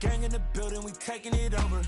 Gang in the building, we taking it over.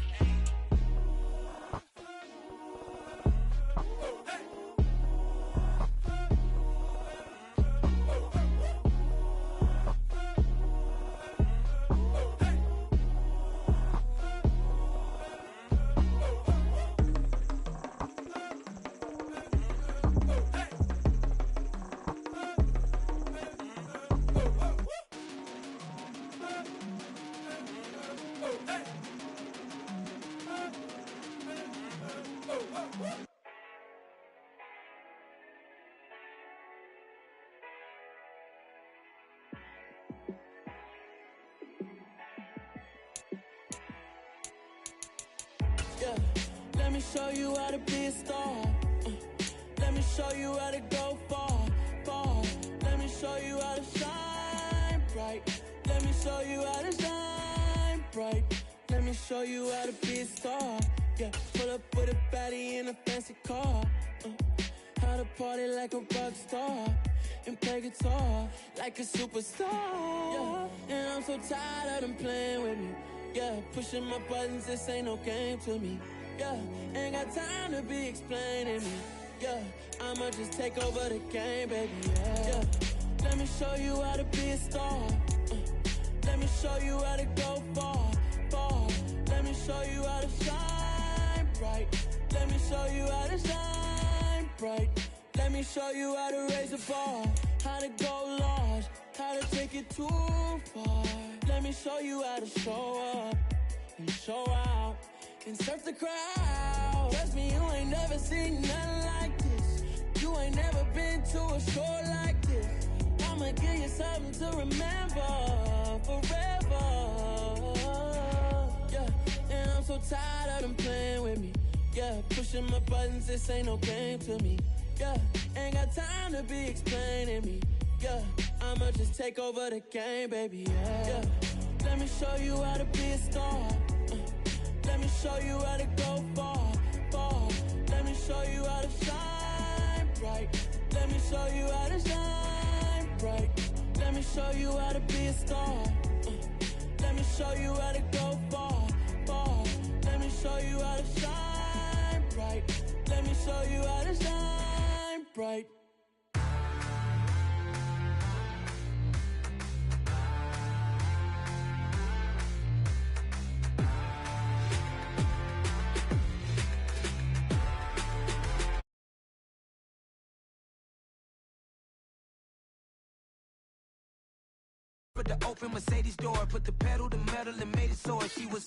Yeah, let me show you how to be a star. Let me show you how to go far, far. Let me show you how to shine bright. Let me show you how to shine bright. Let me show you how to be a star. Yeah, pull up with a baddie in a fancy car. How to party like a rock star and play guitar like a superstar. Yeah, and I'm so tired of them playing with me. Yeah, pushing my buttons, this ain't no game to me. Yeah, ain't got time to be explaining me. Yeah, I'ma just take over the game, baby. Yeah, let me show you how to be a star. Let me show you how to go far, far. Let me show you how to shine bright. Let me show you how to shine bright. Let me show you how to raise the bar, how to go large, how to take it too far. Let me show you how to show up and show out and surf the crowd. Trust me, you ain't never seen nothing like this. You ain't never been to a show like this. I'ma give you something to remember forever. Yeah, and I'm so tired of them playing with me. Yeah, pushing my buttons, this ain't no game to me. Yeah, ain't got time to be explaining me. Yeah, I'ma just take over the game, baby. Yeah, let me show you how to be a star. Let me show you how to go far, far. Let me show you how to shine bright. Let me show you how to shine bright. Let me show you how to be a star. Let me show you how to go far, far. Let me show you how to shine bright. Let me show you how to shine bright. The open Mercedes door, put the pedal to metal and made it soar. She was,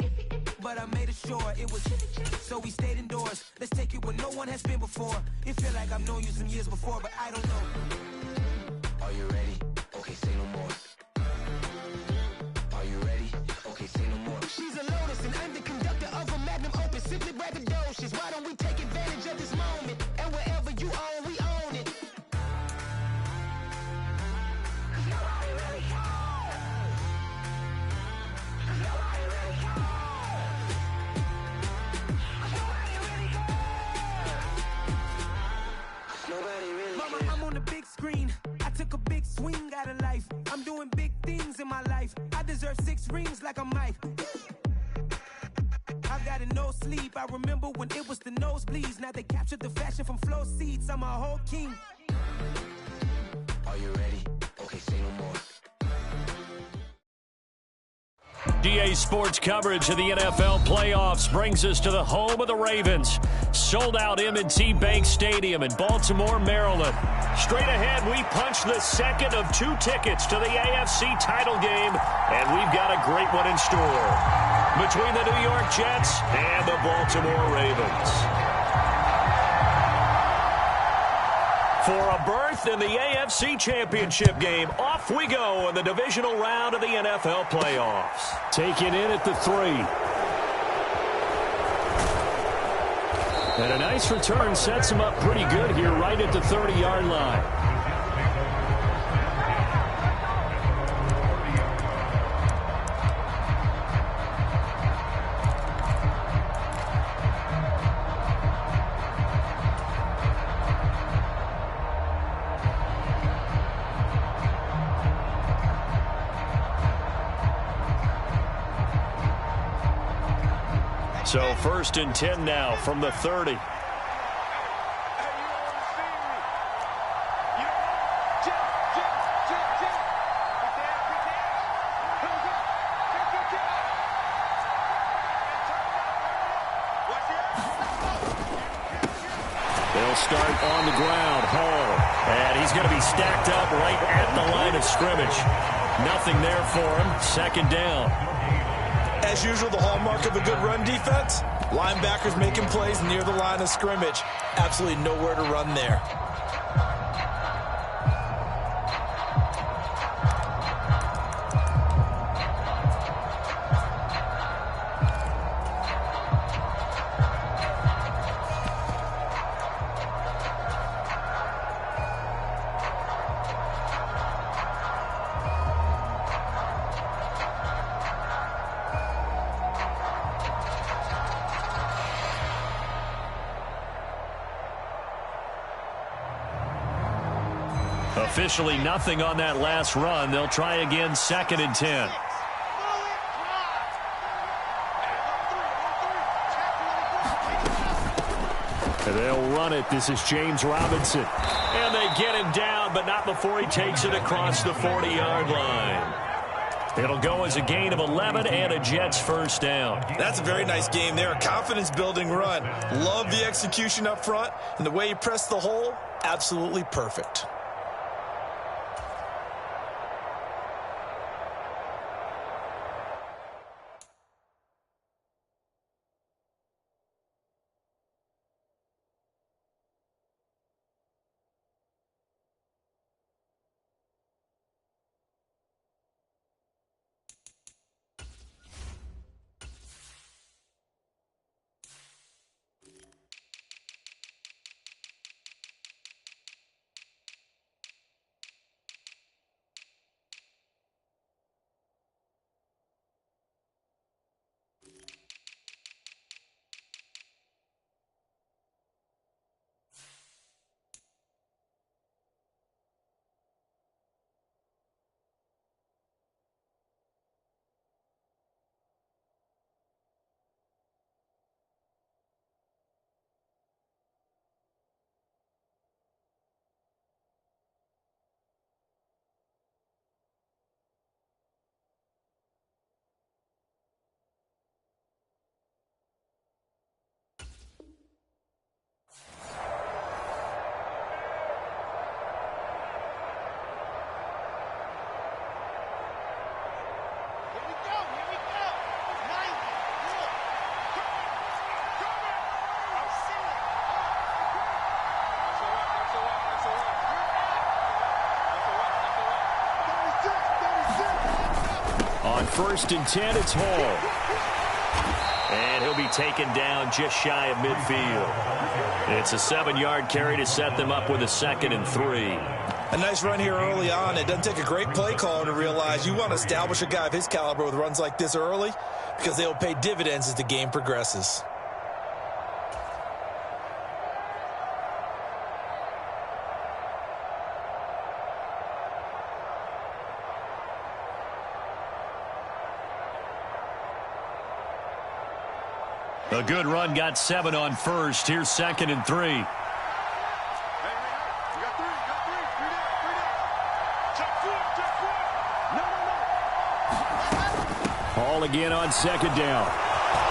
but I made it sure it was. So we stayed indoors. Let's take it where no one has been before. It feel like I've known you some years before, but I don't know. Are you ready? Okay, say no more. Are you ready? Okay, say no more. She's a lotus and I'm the conductor of a magnum opus. Simply braggadocious. Why don't we take advantage of this moment? And wherever you own, we own it. Mama, I'm on the big screen. I took a big swing out of life. I'm doing big things in my life. I deserve 6 rings like I'm Mike. I've got no sleep. I remember when it was the nosebleeds. Now they captured the fashion from flow seats. I'm a whole king. Are you ready? Okay, say no more. DA Sports coverage of the NFL playoffs brings us to the home of the Ravens. Sold out M&T Bank Stadium in Baltimore, Maryland. Straight ahead, we punch the second of 2 tickets to the AFC title game, and we've got a great one in store between the New York Jets and the Baltimore Ravens. For a berth in the AFC Championship game, off we go in the divisional round of the NFL playoffs. Taken in at the 3. And a nice return sets him up pretty good here right at the 30-yard line. So 1st and 10 now from the 30. They'll start on the ground. Hall. And he's going to be stacked up right at the line of scrimmage. Nothing there for him. 2nd down. As usual, the hallmark of a good run defense, linebackers making plays near the line of scrimmage. Absolutely nowhere to run there. Officially nothing on that last run. They'll try again 2nd and 10. They'll run it. This is James Robinson. And they get him down, but not before he takes it across the 40-yard line. It'll go as a gain of 11 and a Jets 1st down. That's a very nice game there. A confidence-building run. Love the execution up front. And the way he pressed the hole, absolutely perfect. On 1st and 10, it's Hall. And he'll be taken down just shy of midfield. It's a 7-yard carry to set them up with a 2nd and 3. A nice run here early on. It doesn't take a great play caller to realize you want to establish a guy of his caliber with runs like this early because they'll pay dividends as the game progresses. A good run got 7 on 1st. Here's 2nd and 3. Hall again on 2nd down.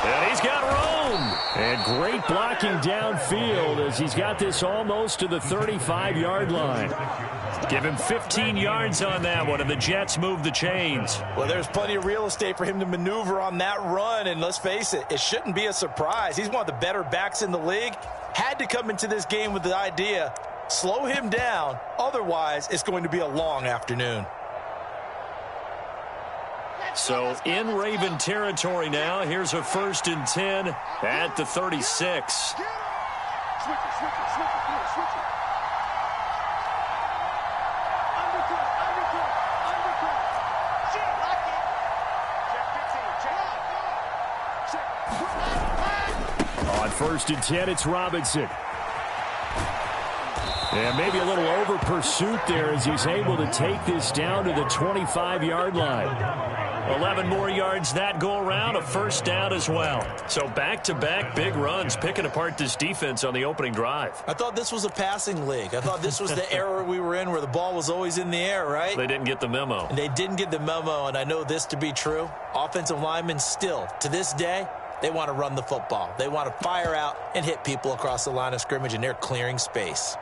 And he's got room. And great blocking downfield as he's got this almost to the 35-yard line. Give him 15 yards on that one, and the Jets move the chains. Well, there's plenty of real estate for him to maneuver on that run, and let's face it, it shouldn't be a surprise. He's one of the better backs in the league. Had to come into this game with the idea, slow him down, otherwise it's going to be a long afternoon. So in Raven territory now, here's a 1st and 10 at the 36. On 1st and 10, it's Robinson. And maybe a little over pursuit there as he's able to take this down to the 25-yard line. 11 more yards that go around, a first down as well. So back-to-back big runs, picking apart this defense on the opening drive. I thought this was a passing league. I thought this was the era we were in where the ball was always in the air, right? They didn't get the memo. And they didn't get the memo, and I know this to be true. Offensive linemen still, to this day, they want to run the football. They want to fire out and hit people across the line of scrimmage, and they're clearing space.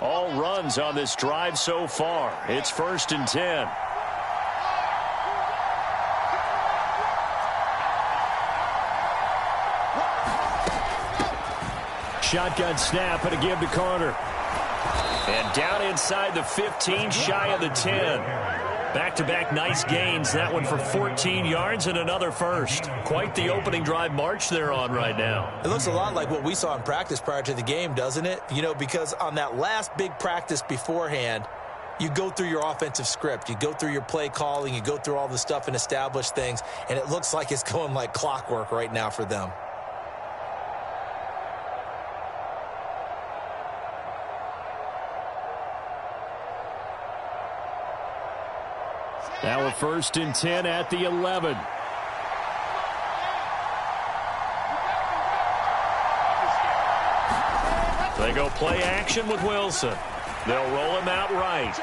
All runs on this drive so far. It's 1st and 10. Shotgun snap and a give to Carter. And down inside the 15, shy of the 10. Back-to-back nice gains. That one for 14 yards and another first. Quite the opening drive march they're on right now. It looks a lot like what we saw in practice prior to the game, doesn't it? You know, because on that last big practice beforehand, you go through your offensive script. You go through your play calling. You go through all the stuff and establish things. And it looks like it's going like clockwork right now for them. Now a 1st and 10 at the 11. They go play action with Wilson. They'll roll him out right.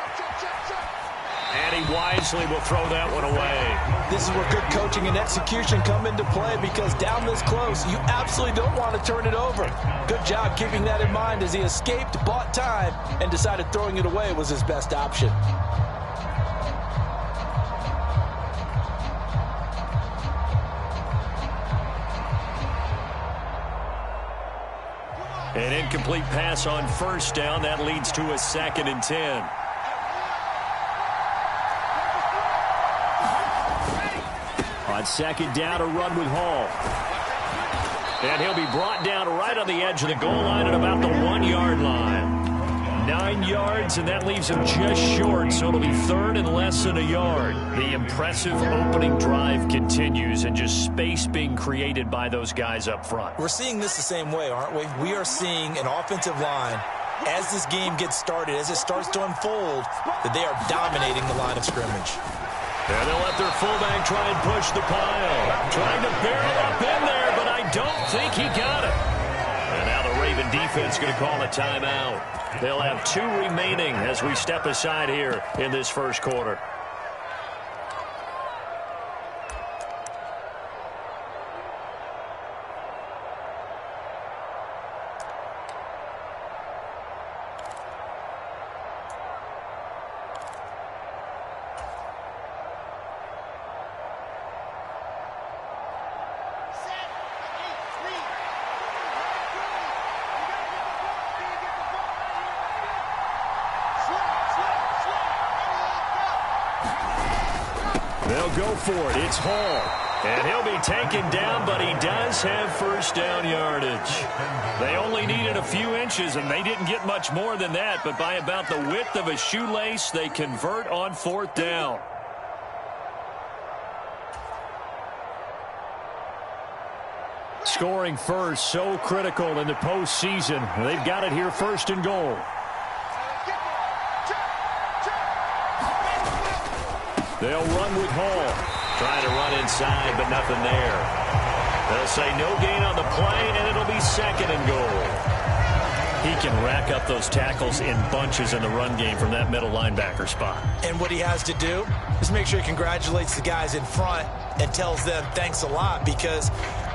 And he wisely will throw that one away. This is where good coaching and execution come into play, because down this close, you absolutely don't want to turn it over. Good job keeping that in mind as he escaped, bought time, and decided throwing it away was his best option. An incomplete pass on 1st down. That leads to a 2nd and 10. On 2nd down, a run with Hall. And he'll be brought down right on the edge of the goal line at about the 1-yard line. 9 yards, and that leaves him just short, so it'll be 3rd and less than a yard. The impressive opening drive continues, and just space being created by those guys up front. We're seeing this the same way, aren't we? We are seeing an offensive line, as this game gets started, as it starts to unfold, that they are dominating the line of scrimmage. And they'll let their fullback try and push the pile. Trying to barrel up in there, but I don't think he got it. And now the Raven defense going to call a timeout. They'll have 2 remaining as we step aside here in this first quarter. They'll go for it. It's Hall. And he'll be taken down, but he does have 1st down yardage. They only needed a few inches, and they didn't get much more than that. But by about the width of a shoelace, they convert on 4th down. Scoring first, so critical in the postseason. They've got it here, 1st and goal. They'll run with Hall. Trying to run inside, but nothing there. They'll say no gain on the play, and it'll be 2nd and goal. He can rack up those tackles in bunches in the run game from that middle linebacker spot. And what he has to do is make sure he congratulates the guys in front and tells them thanks a lot, because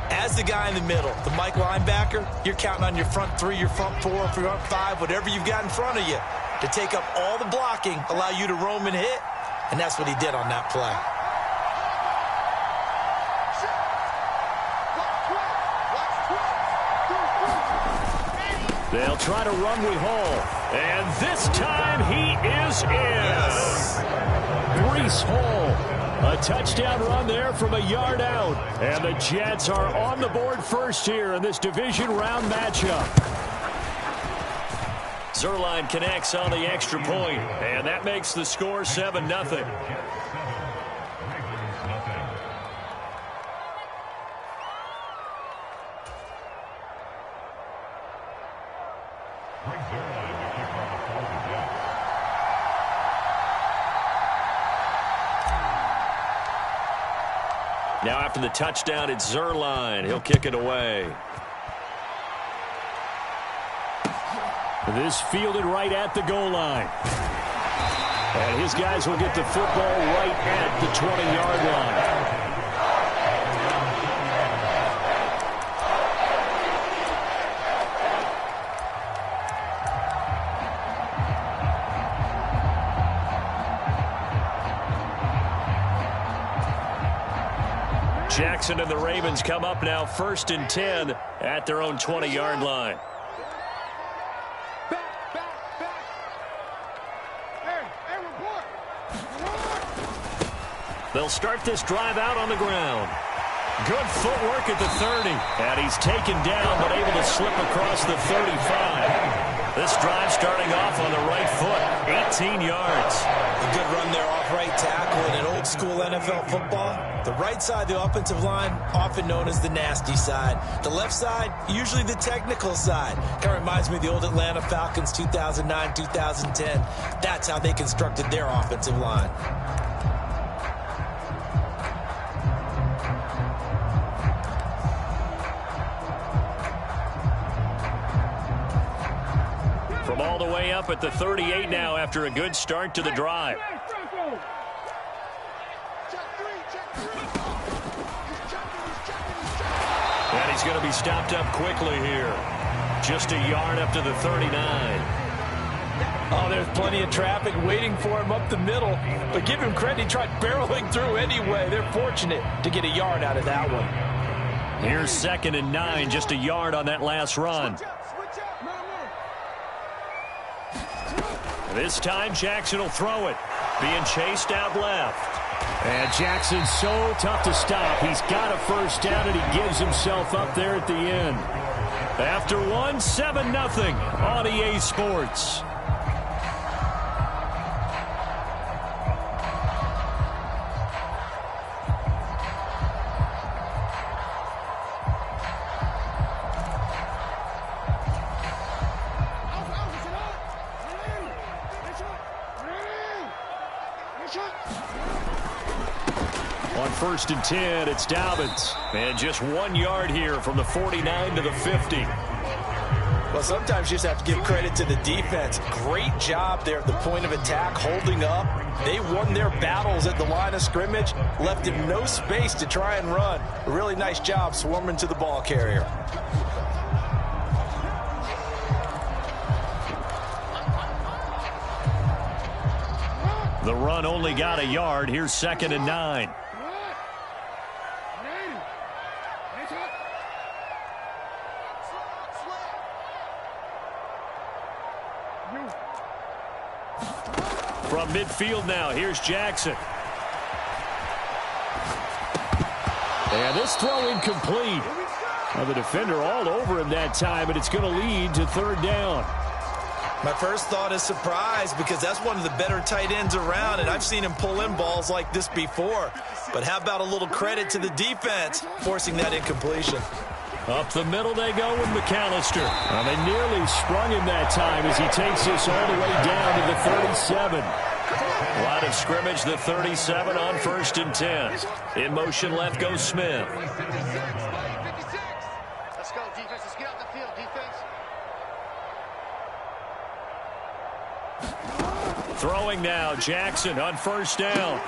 as the guy in the middle, the Mike linebacker, you're counting on your front 3, your front 4, your front 5, whatever you've got in front of you to take up all the blocking, allow you to roam and hit. And that's what he did on that play. They'll try to run with Hall. And this time he is in. Yes. Breece Hall. A touchdown run there from a yard out. And the Jets are on the board first here in this division round matchup. Zerline connects on the extra point, and that makes the score 7-0. Now after the touchdown, it's Zerline. He'll kick it away. This fielded right at the goal line. And his guys will get the football right at the 20-yard line. Jackson and the Ravens come up now 1st and 10 at their own 20-yard line. They'll start this drive out on the ground. Good footwork at the 30. And he's taken down but able to slip across the 35. This drive starting off on the right foot. 18 yards. A good run there off right tackle in an old school NFL football. The right side, the offensive line, often known as the nasty side. The left side, usually the technical side. Kind of reminds me of the old Atlanta Falcons 2009, 2010. That's how they constructed their offensive line. From all the way up at the 38 now after a good start to the drive. And he's going to be stopped up quickly here. Just a yard up to the 39. Oh, there's plenty of traffic waiting for him up the middle. But give him credit, he tried barreling through anyway. They're fortunate to get a yard out of that one. Here's 2nd and 9, just a yard on that last run. This time, Jackson will throw it. Being chased out left. And Jackson's so tough to stop. He's got a first down, and he gives himself up there at the end. After 7-0 on EA Sports. On 1st and 10, it's Dobbins. And just 1 yard here from the 49 to the 50. Well, sometimes you just have to give credit to the defense. Great job there at the point of attack, holding up. They won their battles at the line of scrimmage, left him no space to try and run. A really nice job swarming to the ball carrier. The run only got a yard. Here's 2nd and 9. From midfield now, here's Jackson. And this throw incomplete. Now the defender all over him that time, and it's going to lead to 3rd down. My first thought is surprise, because that's one of the better tight ends around, and I've seen him pull in balls like this before. But how about a little credit to the defense forcing that incompletion? Up the middle they go with McAllister. Well, they nearly sprung him that time as he takes this all the way down to the 37. Line of scrimmage, the 37 on 1st and 10. In motion left goes Smith. Let's go, defense. Let's get out the field, defense. Throwing now, Jackson on 1st down.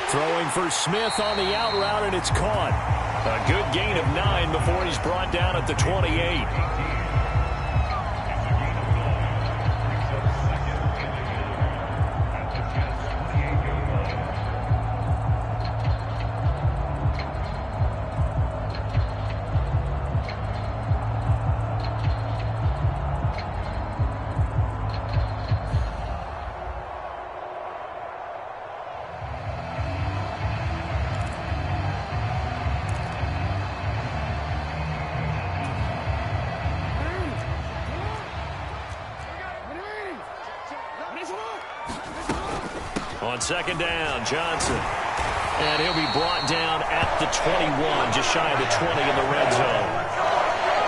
Throwing for Smith on the out route, and it's caught. A good gain of 9 before he's brought down at the 28. On 2nd down, Johnson. And he'll be brought down at the 21, just shy of the 20 in the red zone.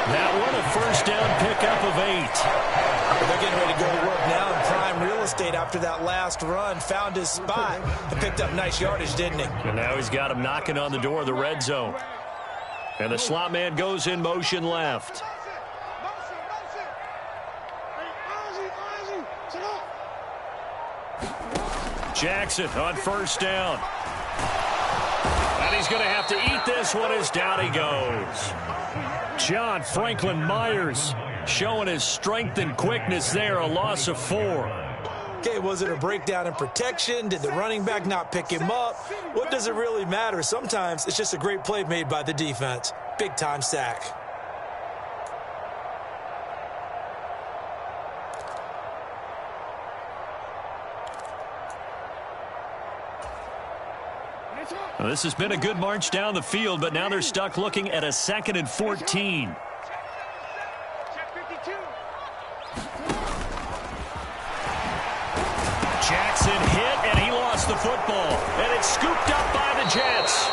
That one a 1st down pickup of 8. They're getting ready to go to work now in prime real estate after that last run. Found his spot and picked up nice yardage, didn't he? And now he's got him knocking on the door of the red zone. And the slot man goes in motion left. Jackson on first down. And he's going to have to eat this one as down he goes. John Franklin Myers showing his strength and quickness there, a loss of 4. Okay, was it a breakdown in protection? Did the running back not pick him up? What does it really matter? Sometimes it's just a great play made by the defense. Big-time sack. Well, this has been a good march down the field, but now they're stuck looking at a 2nd and 14. Jackson hit, and he lost the football. And it's scooped up by the Jets.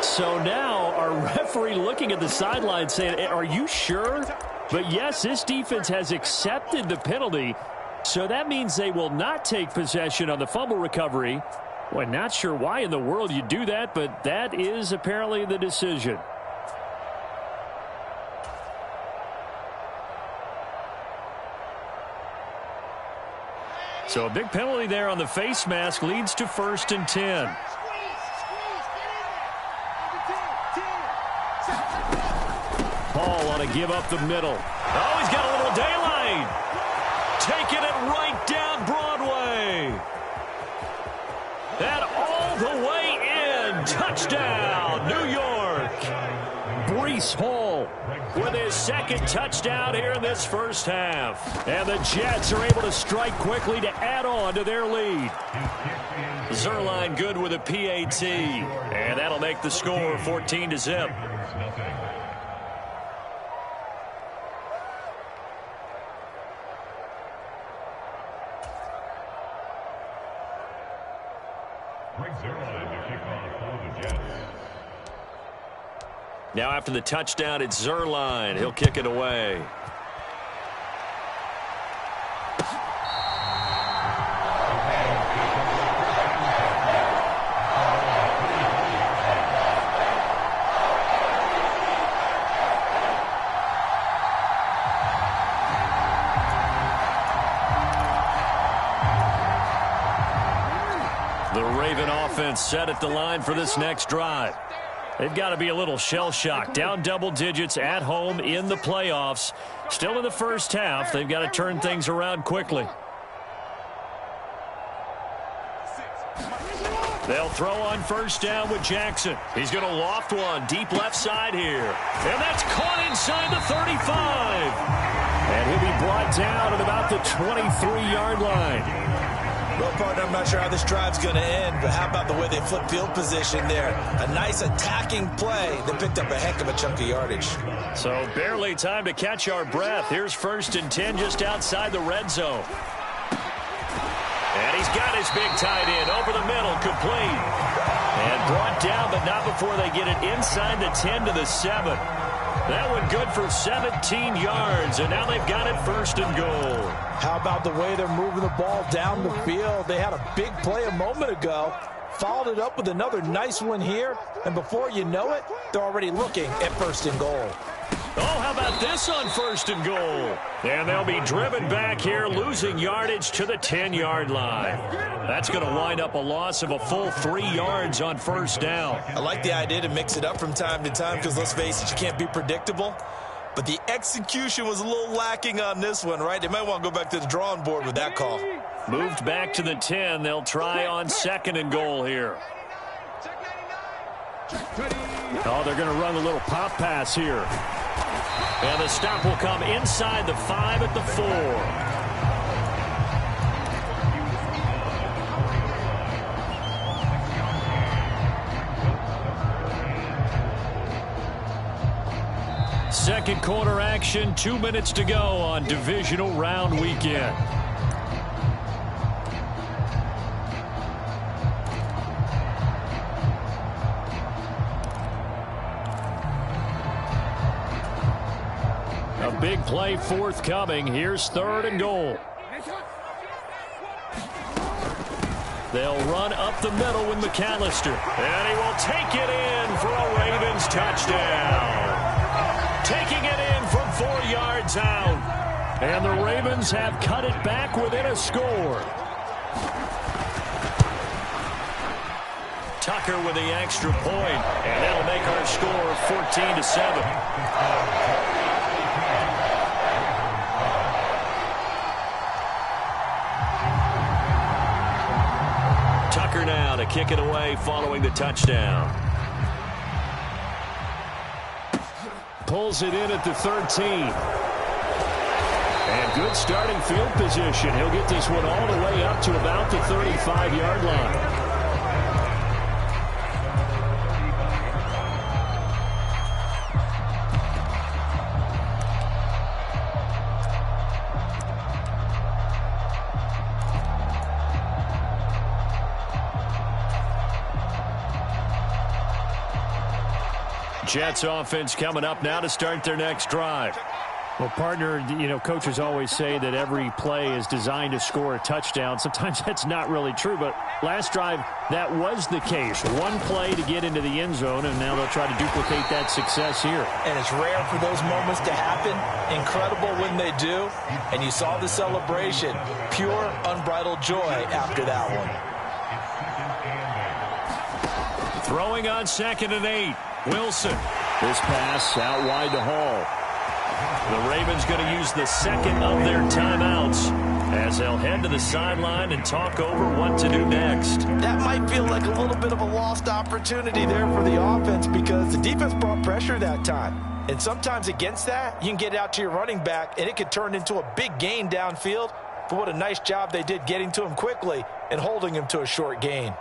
So now our referee looking at the sideline saying, are you sure? But yes, this defense has accepted the penalty. So that means they will not take possession on the fumble recovery. Well, not sure why in the world you do that, but that is apparently the decision. So a big penalty there on the face mask leads to 1st and 10. Paul on a give up the middle. Oh, he's got a little daylight. Taking it right down Broadway. And all the way in. Touchdown, New York. Breece Hall with his 2nd touchdown here in this first half. And the Jets are able to strike quickly to add on to their lead. Zerline good with a PAT. And that'll make the score 14-0. Now after the touchdown, it's Zerline. He'll kick it away. The Raven offense set at the line for this next drive. They've got to be a little shell-shocked. Down double digits at home in the playoffs. Still in the first half. They've got to turn things around quickly. They'll throw on first down with Jackson. He's going to loft one deep left side here. And that's caught inside the 35. And he'll be brought down at about the 23-yard line. Well, partner, I'm not sure how this drive's going to end, but how about the way they flip field position there? A nice attacking play that picked up a heck of a chunk of yardage. So barely time to catch our breath. Here's 1st and 10 just outside the red zone. And he's got his big tight end over the middle, complete. And brought down, but not before they get it inside the 10 to the 7. That one good for 17 yards, and now they've got it 1st and goal. How about the way they're moving the ball down the field? They had a big play a moment ago, followed it up with another nice one here, and before you know it, they're already looking at 1st and goal. Oh, how about this on 1st and goal? And they'll be driven back here, losing yardage to the 10-yard line. That's going to wind up a loss of a full 3 yards on 1st down. I like the idea to mix it up from time to time because, let's face it, you can't be predictable. But the execution was a little lacking on this one, right? They might want to go back to the drawing board with that call. Moved back to the 10. They'll try on 2nd and goal here. Oh, they're going to run a little pop pass here. And the stop will come inside the 5 at the 4. Second quarter action, 2 minutes to go on divisional round weekend. big play forthcoming. Here's 3rd and goal. They'll run up the middle with McAllister. And he will take it in for a Ravens touchdown. Taking it in from 4 yards out. And the Ravens have cut it back within a score. Tucker with the extra point, and that'll make our score 14-7. Tucker now to kick it away following the touchdown. Pulls it in at the 13. And good starting field position. He'll get this one all the way up to about the 35-yard line. Jets offense coming up now to start their next drive. Well, partner, coaches always say that every play is designed to score a touchdown. Sometimes that's not really true, but last drive, that was the case. One play to get into the end zone, and now they'll try to duplicate that success here. And it's rare for those moments to happen. Incredible when they do. And you saw the celebration. Pure, unbridled joy after that one. Throwing on 2nd and 8. Wilson. This pass out wide to Hall. The Ravens going to use the 2nd of their timeouts as they'll head to the sideline and talk over what to do next. That might feel like a little bit of a lost opportunity there for the offense because the defense brought pressure that time. And sometimes against that, you can get out to your running back and it could turn into a big gain downfield. But what a nice job they did getting to him quickly and holding him to a short gain.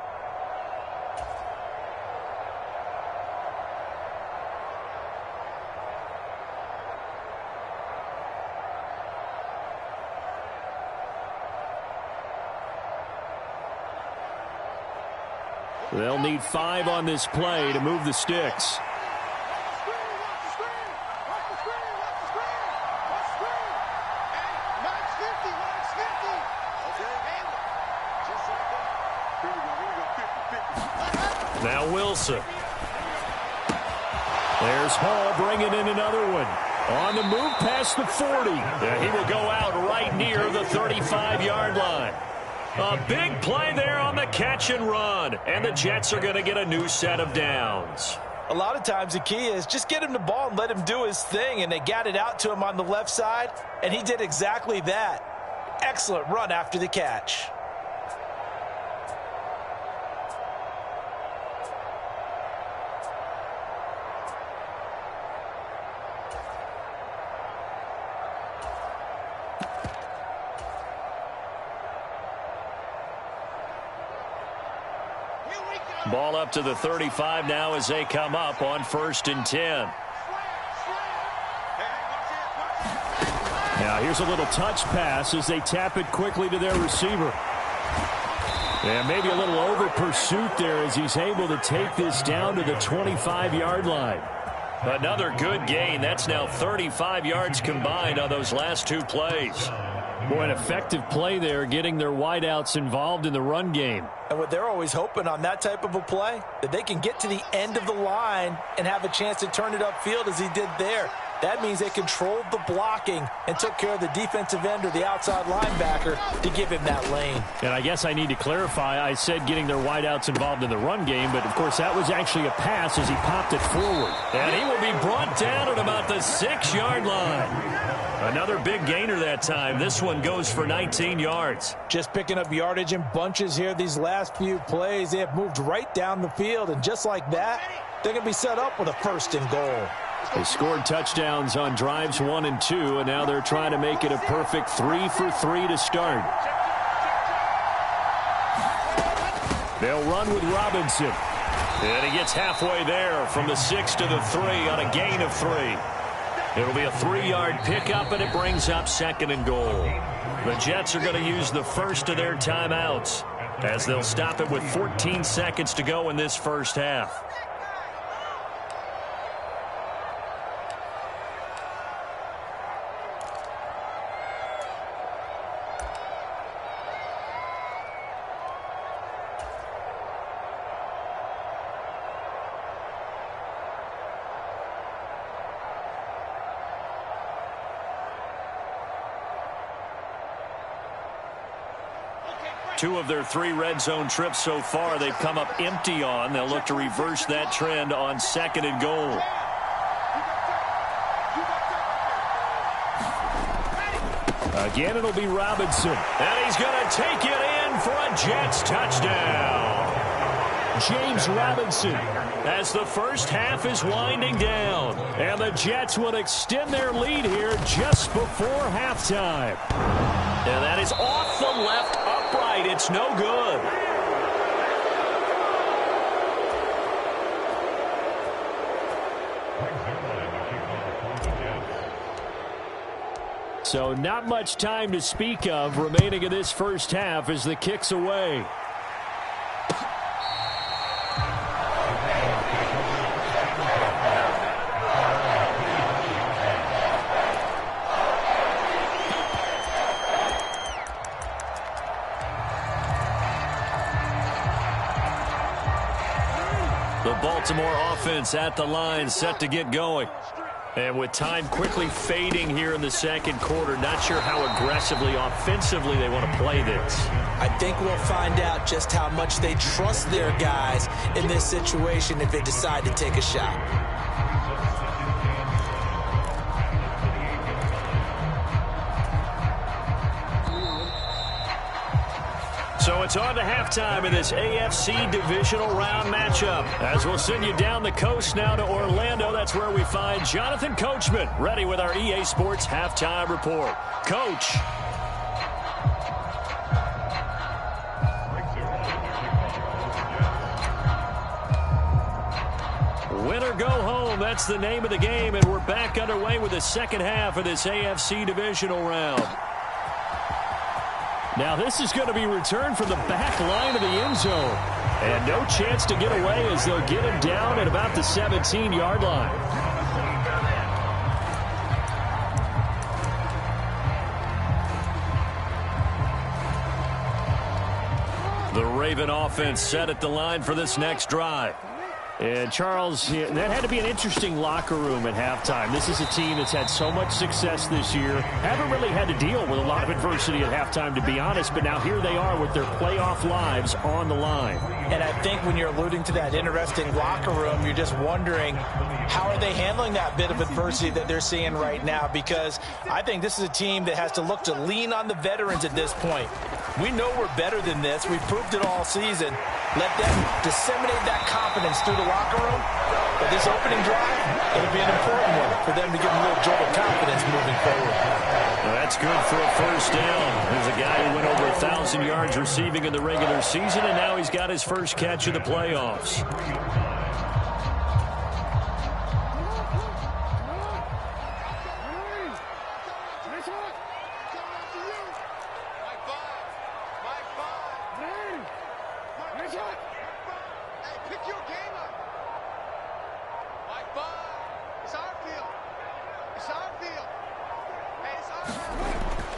They'll need 5 on this play to move the sticks. Now Wilson. There's Hall bringing in another one. On the move past the 40. He will go out right near the 35-yard line. A big play there on the catch and run. And the Jets are going to get a new set of downs. A lot of times the key is just get him the ball and let him do his thing. And they got it out to him on the left side. And he did exactly that. Excellent run after the catch. Ball up to the 35 now as they come up on 1st and 10. Now here's a little touch pass as they tap it quickly to their receiver. And maybe a little over pursuit there as he's able to take this down to the 25-yard line. Another good gain. That's now 35 yards combined on those last 2 plays. Boy, an effective play there, getting their wideouts involved in the run game. And what they're always hoping on that type of a play, that they can get to the end of the line and have a chance to turn it upfield as he did there. That means they controlled the blocking and took care of the defensive end or the outside linebacker to give him that lane. And I guess I need to clarify, I said getting their wideouts involved in the run game, but of course that was actually a pass as he popped it forward. And he will be brought down at about the 6-yard line. Another big gainer that time. This one goes for 19 yards. Just picking up yardage in bunches here these last few plays. They have moved right down the field, and just like that, they're going to be set up with a 1st and goal. They scored touchdowns on drives 1 and 2, and now they're trying to make it a perfect 3 for 3 to start. They'll run with Robinson. And he gets halfway there from the 6 to the 3 on a gain of 3. It'll be a 3-yard pickup, and it brings up 2nd and goal. The Jets are going to use the first of their timeouts as they'll stop it with 14 seconds to go in this first half. 2 of their 3 red zone trips so far they've come up empty on. They'll look to reverse that trend on 2nd and goal. Again, it'll be Robinson. And he's going to take it in for a Jets touchdown. James Robinson. As the first half is winding down. And the Jets will extend their lead here just before halftime. And that is off the left upright. It's no good. So not much time to speak of remaining in this first half as the kick's away. The Baltimore offense at the line, set to get going. And with time quickly fading here in the second quarter, not sure how aggressively, offensively they want to play this. I think we'll find out just how much they trust their guys in this situation if they decide to take a shot. So it's on to halftime in this AFC divisional round matchup. As we'll send you down the coast now to Orlando, that's where we find Jonathan Coachman, ready with our EA Sports halftime report. Coach. Win or go home, that's the name of the game, and we're back underway with the second half of this AFC divisional round. Now this is going to be returned from the back line of the end zone. And no chance to get away as they'll get him down at about the 17-yard line. The Raven offense set at the line for this next drive. And, Charles, that had to be an interesting locker room at halftime. This is a team that's had so much success this year. Haven't really had to deal with a lot of adversity at halftime, to be honest. But now here they are with their playoff lives on the line. And I think when you're alluding to that interesting locker room, you're just wondering, how are they handling that bit of adversity that they're seeing right now? Because I think this is a team that has to look to lean on the veterans at this point. We know we're better than this. We've proved it all season. Let them disseminate that confidence through the locker room. But this opening drive, it'll be an important one for them to get a little jolt of confidence moving forward. Well, that's good for a first down. There's a guy who went over 1,000 yards receiving in the regular season, and now he's got his first catch of the playoffs.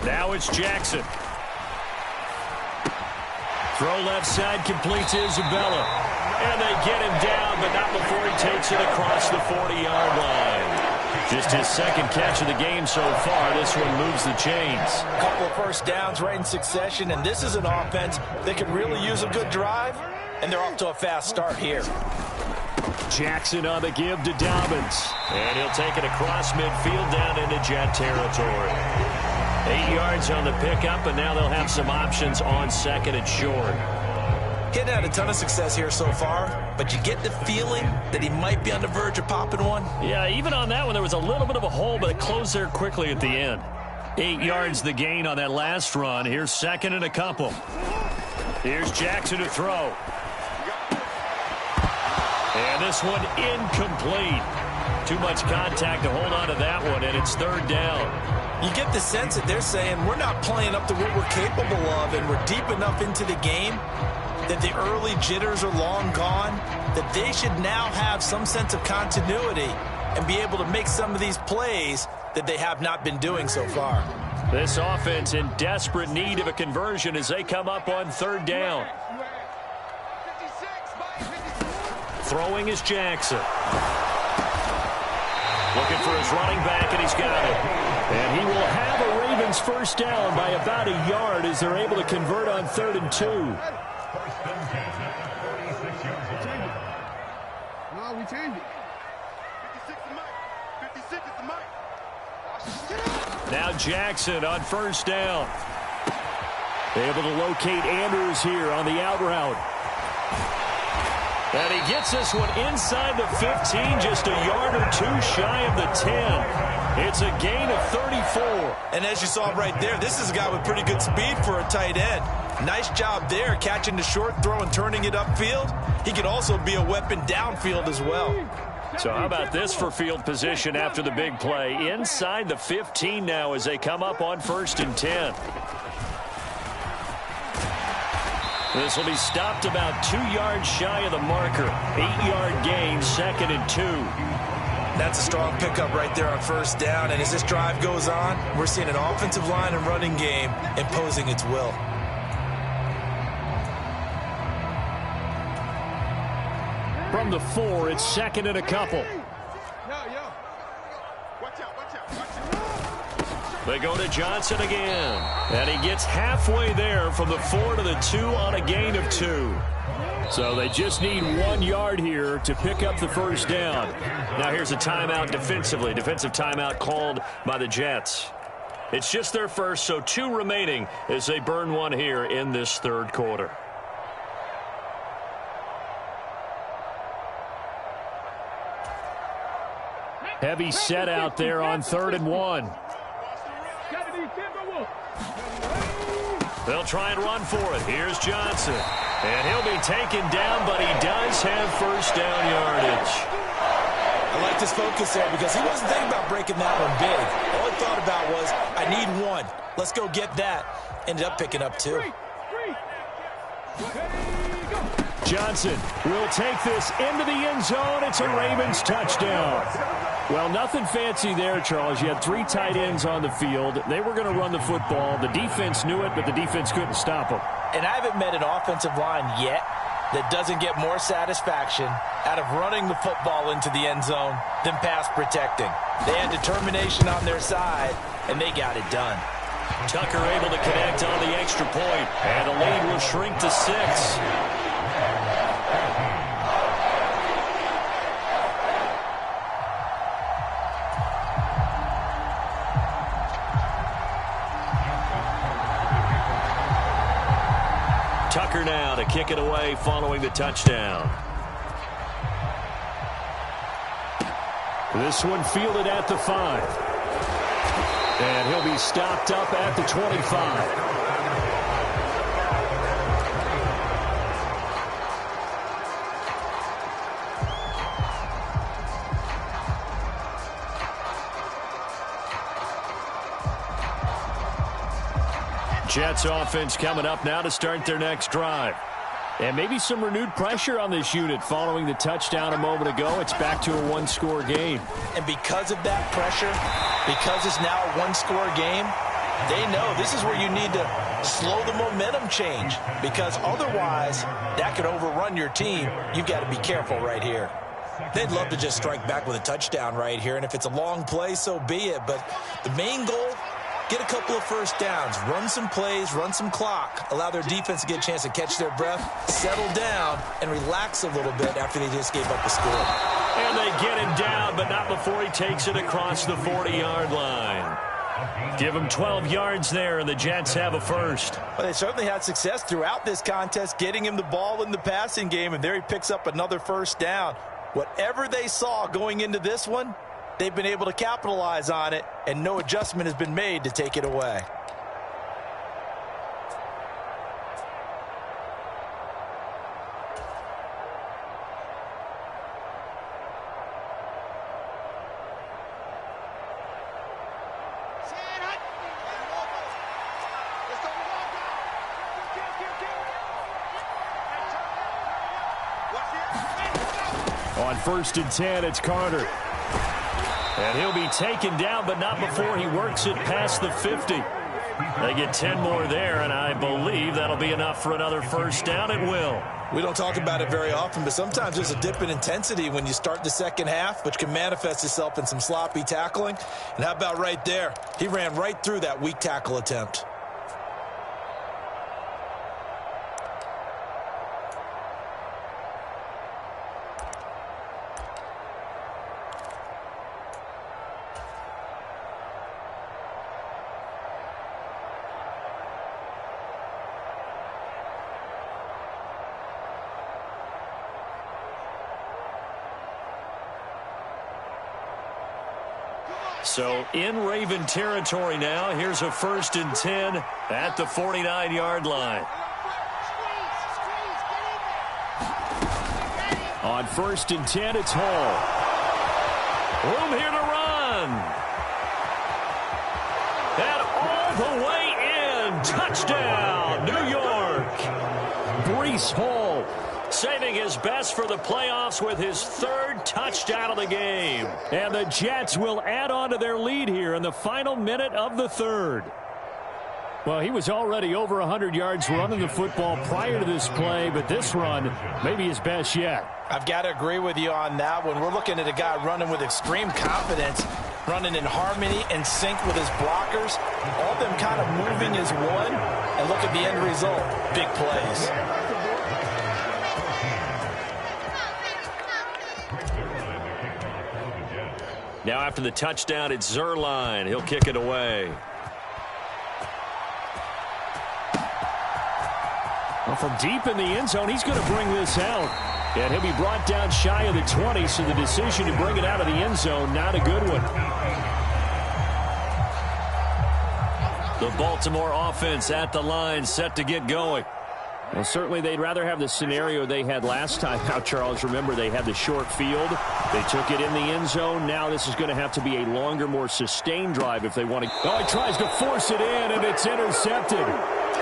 Now it's Jackson. Throw left side, complete to Isabella. And they get him down, but not before he takes it across the 40-yard line. Just his second catch of the game so far. This one moves the chains. A couple of first downs right in succession, and this is an offense that could really use a good drive, and they're off to a fast start here. Jackson on the give to Dobbins. And he'll take it across midfield down into Jet territory. 8 yards on the pickup, and now they'll have some options on second and short. Getting had a ton of success here so far, but you get the feeling that he might be on the verge of popping one. Yeah, even on that one, there was a little bit of a hole, but it closed there quickly at the end. 8 yards the gain on that last run. Here's second and a couple. Here's Jackson to throw. And this one incomplete. Too much contact to hold on to that one, and it's third down. You get the sense that they're saying we're not playing up to what we're capable of, and we're deep enough into the game that the early jitters are long gone, that they should now have some sense of continuity and be able to make some of these plays that they have not been doing so far. This offense in desperate need of a conversion as they come up on third down. Throwing is Jackson. Looking for his running back, and he's got it. And he will have a Ravens first down by about a yard as they're able to convert on 3rd and 2. No, we changed it. 56 is Mike. 56 is the Mike. Now Jackson on first down. Able to locate Andrews here on the out route. And he gets this one inside the 15, just a yard or two shy of the 10. It's a gain of 34. And as you saw right there, this is a guy with pretty good speed for a tight end. Nice job there, catching the short throw and turning it upfield. He could also be a weapon downfield as well. So how about this for field position after the big play? Inside the 15 now as they come up on 1st and 10. This will be stopped about 2 yards shy of the marker. 8-yard gain, 2nd and 2. That's a strong pickup right there on first down. And as this drive goes on, we're seeing an offensive line and running game imposing its will. From the 4, it's 2nd and a couple. They go to Johnson again. And he gets halfway there from the 4 to the 2 on a gain of 2. So they just need 1 yard here to pick up the first down. Now here's a timeout defensively. Defensive timeout called by the Jets. It's just their first, so 2 remaining as they burn one here in this 3rd quarter. Heavy set out there on 3rd and 1. They'll try and run for it. Here's Johnson. And he'll be taken down, but he does have first down yardage. I like this focus there because he wasn't thinking about breaking that one big. All he thought about was, I need 1. Let's go get that. Ended up picking up 2. Johnson will take this into the end zone. It's a Ravens touchdown. Well, nothing fancy there, Charles. You had 3 tight ends on the field. They were going to run the football. The defense knew it, but the defense couldn't stop them. And I haven't met an offensive line yet that doesn't get more satisfaction out of running the football into the end zone than pass protecting. They had determination on their side, and they got it done. Tucker able to connect on the extra point, and the lead will shrink to 6. Tucker now to kick it away following the touchdown. This one fielded at the 5. And he'll be stopped up at the 25. Jets offense coming up now to start their next drive. And maybe some renewed pressure on this unit following the touchdown a moment ago. It's back to a 1-score game. And because of that pressure, because it's now a 1-score game, they know this is where you need to slow the momentum change, because otherwise that could overrun your team. You've got to be careful right here. They'd love to just strike back with a touchdown right here, and if it's a long play, so be it. But the main goal, get a couple of first downs, run some plays, run some clock, allow their defense to get a chance to catch their breath, settle down, and relax a little bit after they just gave up a score. And they get him down, but not before he takes it across the 40-yard line. Give him 12 yards there, and the Jets have a first. Well, they certainly had success throughout this contest, getting him the ball in the passing game, and there he picks up another first down. Whatever they saw going into this one, they've been able to capitalize on it, and no adjustment has been made to take it away. On 1st and 10, it's Carter. And he'll be taken down, but not before he works it past the 50. They get 10 more there, and I believe that'll be enough for another first down. It will. We don't talk about it very often, but sometimes there's a dip in intensity when you start the second half, which can manifest itself in some sloppy tackling. And how about right there? He ran right through that weak tackle attempt. So in Raven territory now. Here's a 1st and 10 at the 49-yard line. On 1st and 10, it's Hall. Room here to run. And all the way in. Touchdown, New York. Breece Hall saving his best for the playoffs with his 3rd touchdown of the game. And the Jets will add on to their lead here in the final minute of the 3rd. Well, he was already over 100 yards running the football prior to this play, but this run may be his best yet. I've got to agree with you on that one. We're looking at a guy running with extreme confidence, running in harmony and sync with his blockers, all of them kind of moving as one, and look at the end result, big plays. Now after the touchdown, it's Zuerlein. He'll kick it away. Well, from deep in the end zone, he's going to bring this out. And he'll be brought down shy of the 20, so the decision to bring it out of the end zone, not a good one. The Baltimore offense at the line, set to get going. Well, certainly they'd rather have the scenario they had last time out, Charles. Remember, they had the short field. They took it in the end zone. Now this is going to have to be a longer, more sustained drive if they want to. Oh, he tries to force it in, and it's intercepted.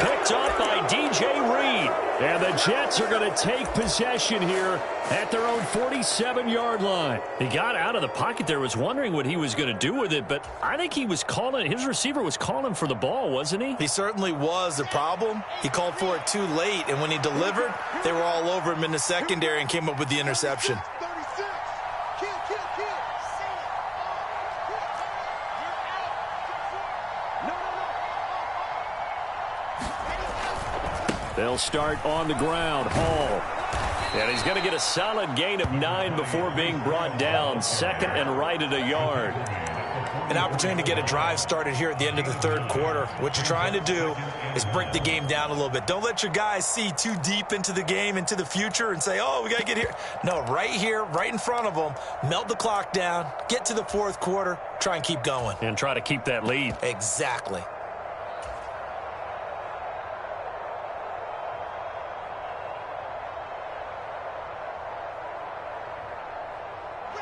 Picked up by DJ Reed. And the Jets are going to take possession here at their own 47-yard line. He got out of the pocket there, was wondering what he was going to do with it, but I think he was calling, his receiver was calling for the ball, wasn't he? He certainly was. The problem, he called for it too late, and when he delivered, they were all over him in the secondary and came up with the interception. They'll start on the ground. Hall. And he's going to get a solid gain of 9 before being brought down. 2nd and right at a yard. An opportunity to get a drive started here at the end of the 3rd quarter. What you're trying to do is break the game down a little bit. Don't let your guys see too deep into the game, into the future, and say, oh, we got to get here. No, right here, right in front of them, melt the clock down, get to the 4th quarter, try and keep going. And try to keep that lead. Exactly.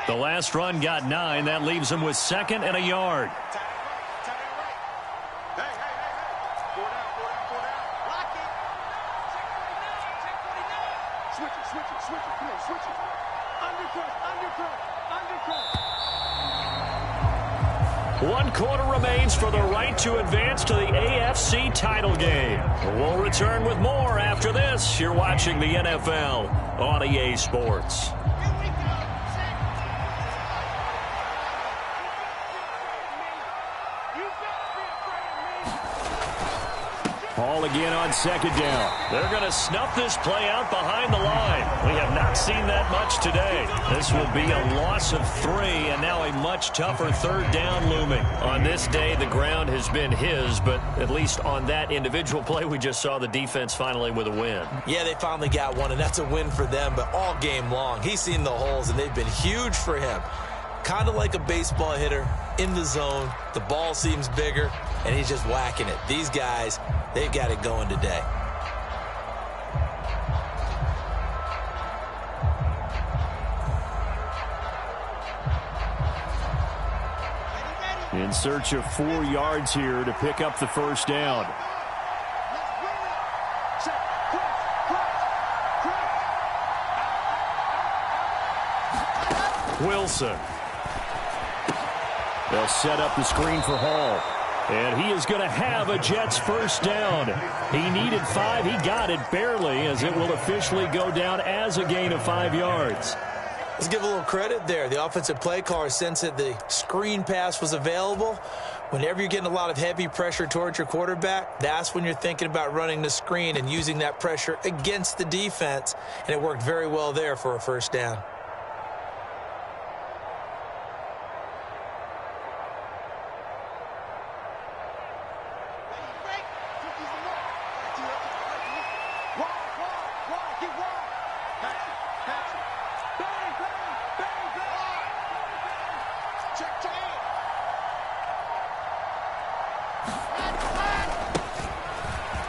The last run got 9. That leaves him with 2nd and a yard. One quarter remains for the right to advance to the AFC title game. We'll return with more after this. You're watching the NFL on EA Sports. Hall again on 2nd down. They're going to snuff this play out behind the line. We have not seen that much today. This will be a loss of 3, and now a much tougher 3rd down looming. On this day, the ground has been his, but at least on that individual play, we just saw the defense finally with a win. Yeah, they finally got one, and that's a win for them, but all game long, he's seen the holes, and they've been huge for him. Kind of like a baseball hitter in the zone. The ball seems bigger, and he's just whacking it. These guys, they've got it going today. In search of 4 yards here to pick up the 1st down. Wilson. They'll set up the screen for Hall. And he is going to have a Jets first down. He needed 5. He got it barely, as it will officially go down as a gain of 5 yards. Let's give a little credit there. The offensive play caller sensed that the screen pass was available. Whenever you're getting a lot of heavy pressure towards your quarterback, that's when you're thinking about running the screen and using that pressure against the defense. And it worked very well there for a first down.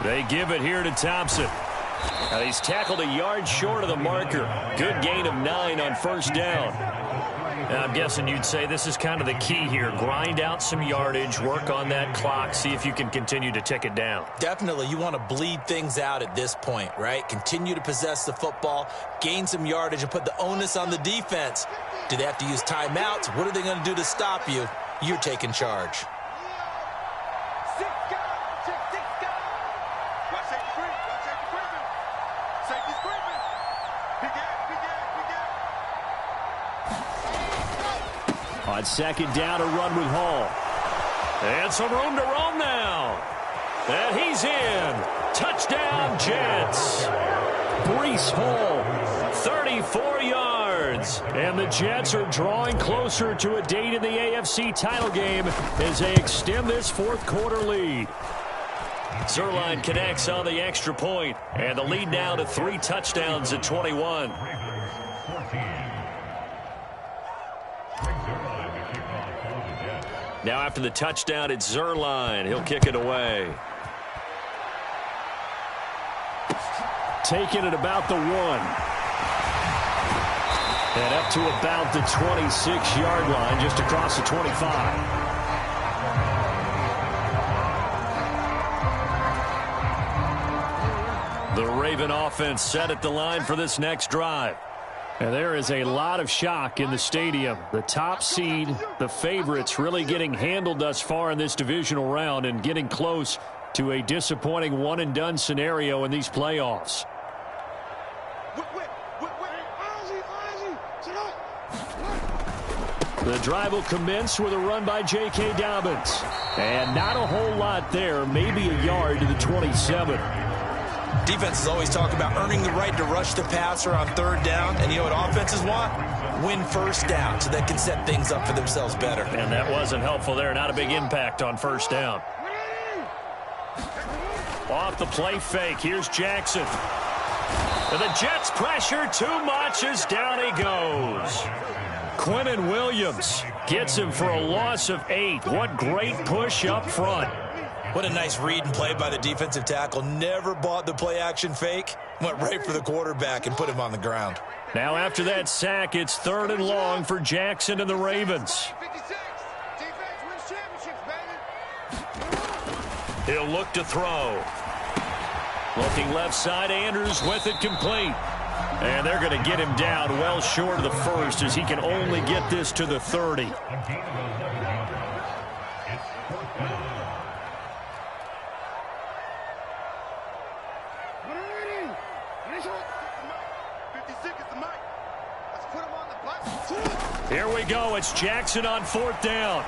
They give it here to Thompson. And he's tackled a yard short of the marker. Good gain of 9 on first down. And I'm guessing you'd say this is kind of the key here. Grind out some yardage, work on that clock, see if you can continue to tick it down. Definitely. You want to bleed things out at this point, right? Continue to possess the football, gain some yardage, and put the onus on the defense. Do they have to use timeouts? What are they going to do to stop you? You're taking charge. On second down, a run with Hall. And some room to roam now. And he's in. Touchdown, Jets. Breece Hall, 34 yards. And the Jets are drawing closer to a date in the AFC title game as they extend this fourth quarter lead. Zuerlein connects on the extra point, and the lead now to 3 touchdowns at 21. Now after the touchdown, it's Zuerlein. He'll kick it away. Taking it about the 1. And up to about the 26-yard line, just across the 25. The Raven offense set at the line for this next drive. And there is a lot of shock in the stadium. The top seed, the favorites, really getting handled thus far in this divisional round and getting close to a disappointing one-and-done scenario in these playoffs. The drive will commence with a run by J.K. Dobbins. And not a whole lot there, maybe a yard to the 27. Defenses always talk about earning the right to rush the passer on third down. And you know what offenses want? Win first down so they can set things up for themselves better. And that wasn't helpful there. Not a big impact on first down. Off the play fake. Here's Jackson. And the Jets pressure too much as down he goes. Quinnen Williams gets him for a loss of 8. What great push up front. What a nice read and play by the defensive tackle. Never bought the play-action fake. Went right for the quarterback and put him on the ground. Now after that sack, it's 3rd and long for Jackson and the Ravens. He'll look to throw. Looking left side, Andrews with it complete. And they're going to get him down well short of the first as he can only get this to the 30. Here we go. It's Jackson on 4th down.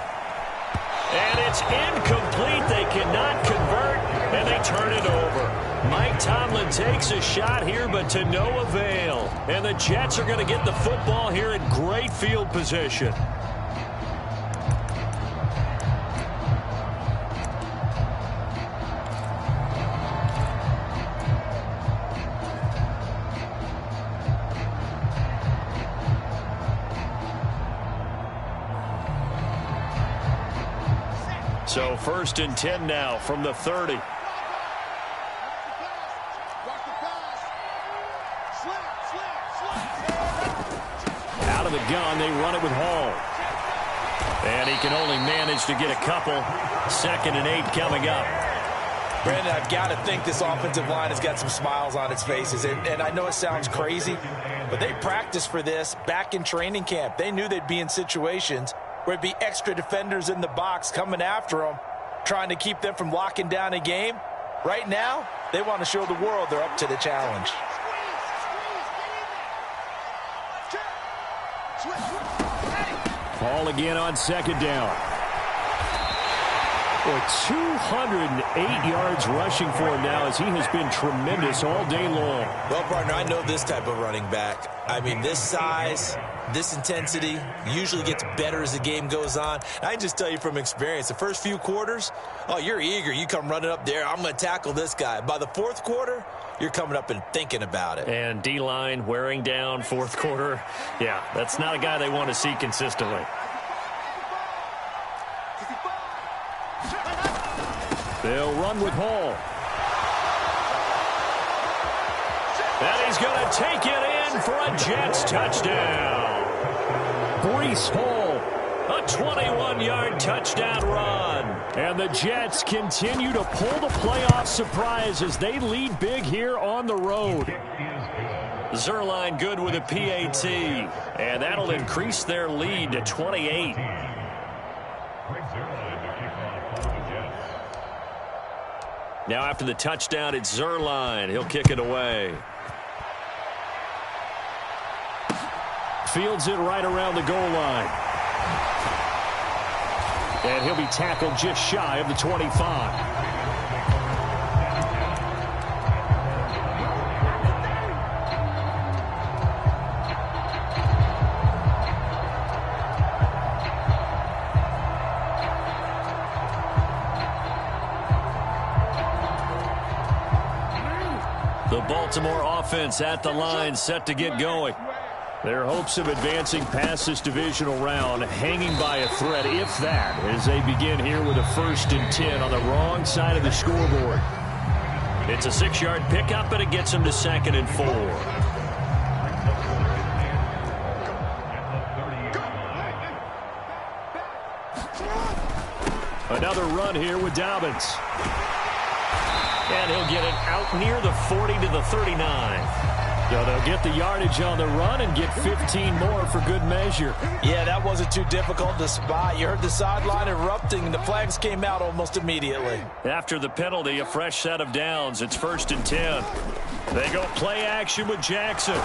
And it's incomplete. They cannot convert, and they turn it over. Mike Tomlin takes a shot here, but to no avail. And the Jets are going to get the football here in great field position. So 1st and 10 now from the 30. Out of the gun, they run it with Hall. And he can only manage to get a couple. 2nd and 8 coming up. Brandon, I've got to think this offensive line has got some smiles on its faces. And I know it sounds crazy, but they practiced for this back in training camp. They knew they'd be in situations where it'd be extra defenders in the box coming after them. trying to keep them from locking down a game. Right now, they want to show the world they're up to the challenge. Ball again on second down. Boy, 208 yards rushing for him now as he has been tremendous all day long. Well, partner, I know this type of running back. I mean, this size, this intensity usually gets better as the game goes on. I can just tell you from experience, the first few quarters, oh, you're eager. You come running up there, I'm going to tackle this guy. By the fourth quarter, you're coming up and thinking about it. And D-line wearing down fourth quarter. Yeah, that's not a guy they want to see consistently. They'll run with Hall. And he's going to take it in for a Jets touchdown. Breece Hall, a 21-yard touchdown run. And the Jets continue to pull the playoff surprise as they lead big here on the road. Zuerlein good with a PAT. And that'll increase their lead to 28. Now after the touchdown, it's Zuerlein. He'll kick it away. Fields it right around the goal line. And he'll be tackled just shy of the 25. The Baltimore offense at the line, set to get going. Their hopes of advancing past this divisional round hanging by a thread, if that, as they begin here with a 1st and 10 on the wrong side of the scoreboard. It's a 6-yard pickup, and it gets them to 2nd and 4. Another run here with Dobbins. And he'll get it out near the 40 to the 39. So they'll get the yardage on the run and get 15 more for good measure. Yeah, that wasn't too difficult to spot. You heard the sideline erupting, and the flags came out almost immediately. After the penalty, a fresh set of downs. It's 1st and 10. They go play action with Jackson.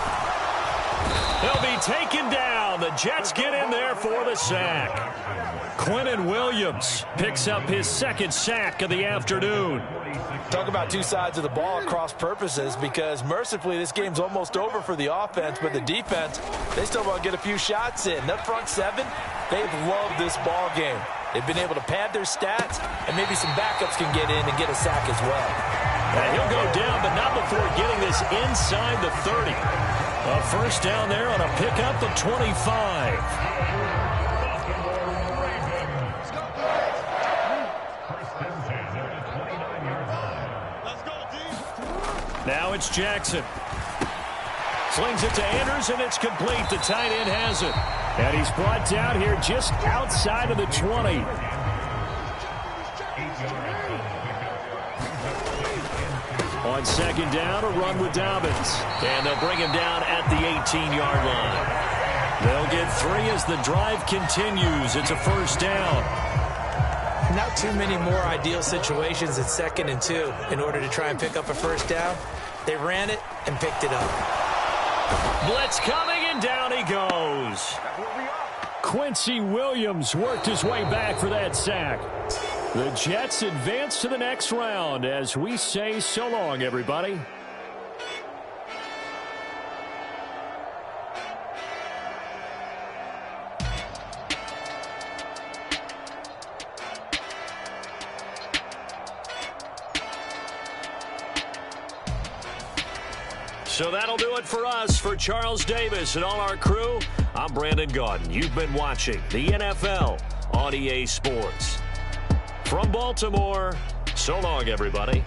He'll be taken down. The Jets get in there for the sack. Quinnen Williams picks up his 2nd sack of the afternoon. Talk about two sides of the ball at cross purposes, because mercifully this game's almost over for the offense, but the defense, they still want to get a few shots in. That front 7, they've loved this ball game. They've been able to pad their stats, and maybe some backups can get in and get a sack as well. And he'll go down, but not before getting this inside the 30. A 1st down there on a pickup of 25. Now it's Jackson. Slings it to Andrews, and it's complete. The tight end has it. And he's brought down here just outside of the 20. On 2nd down, a run with Dobbins. And they'll bring him down at the 18-yard line. They'll get 3 as the drive continues. It's a 1st down. Not too many more ideal situations at 2nd and 2 in order to try and pick up a 1st down. They ran it and picked it up. Blitz coming, and down he goes. Quincy Williams worked his way back for that sack. The Jets advance to the next round as we say so long, everybody. So that'll do it for us. For Charles Davis and all our crew, I'm Brandon Gaudin. You've been watching the NFL on EA Sports. From Baltimore, so long, everybody.